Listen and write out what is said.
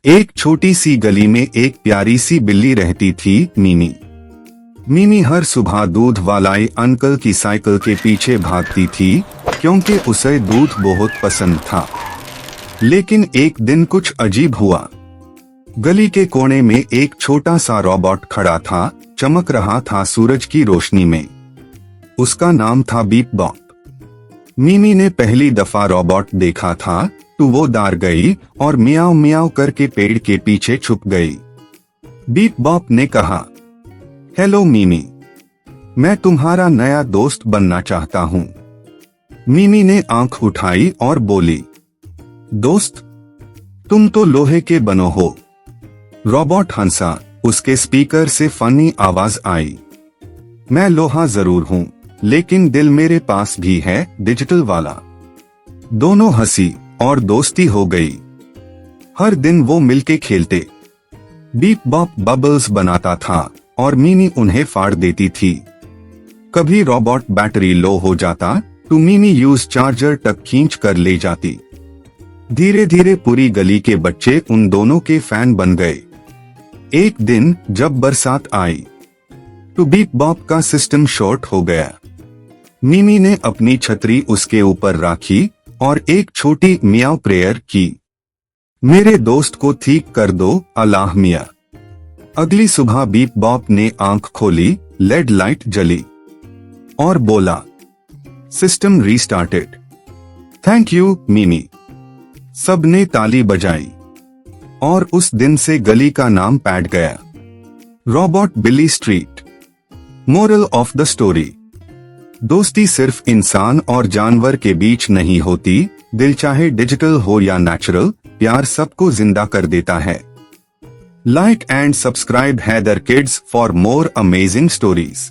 एक छोटी सी गली में एक प्यारी सी बिल्ली रहती थी, मीमी। मीमी हर सुबह दूध वाले अंकल की साइकिल के पीछे भागती थी क्योंकि उसे दूध बहुत पसंद था। लेकिन एक दिन कुछ अजीब हुआ। गली के कोने में एक छोटा सा रोबोट खड़ा था, चमक रहा था सूरज की रोशनी में। उसका नाम था बीप बॉप। मीमी ने पहली दफा रोबोट देखा था तो वो डर गई और मियाओ मियाओ करके पेड़ के पीछे छुप गई। बीप बॉप ने कहा, हेलो मीमी, मैं तुम्हारा नया दोस्त बनना चाहता हूँ। मीमी ने आंख उठाई और बोली, दोस्त, तुम तो लोहे के बनो हो। रोबोट हंसा, उसके स्पीकर से फनी आवाज आई, मैं लोहा जरूर हूँ, लेकिन दिल मेरे पास भी है, डिजिटल वाला। दोनों हंसी और दोस्ती हो गई। हर दिन वो मिलके खेलते। बीप बॉप बबल्स बनाता था और मीमी उन्हें फाड़ देती थी। कभी रोबोट बैटरी लो हो जाता तो मीमी यूज चार्जर तक खींच कर ले जाती। धीरे धीरे पूरी गली के बच्चे उन दोनों के फैन बन गए। एक दिन जब बरसात आई तो बीप बॉप का सिस्टम शॉर्ट हो गया। मीमी ने अपनी छतरी उसके ऊपर रखी और एक छोटी मियाओ प्रेयर की, मेरे दोस्त को ठीक कर दो अल्लाह मियां। अगली सुबह बीप बॉप ने आंख खोली, लेड लाइट जली और बोला, system restarted. Thank you Mimi. सबने ताली बजाई और उस दिन से गली का नाम पैड गया, robot Billy Street. Moral of the story, दोस्ती सिर्फ इंसान और जानवर के बीच नहीं होती, दिल चाहे डिजिटल हो या नेचुरल, प्यार सबको जिंदा कर देता है। Like and subscribe Haider kids for more amazing stories.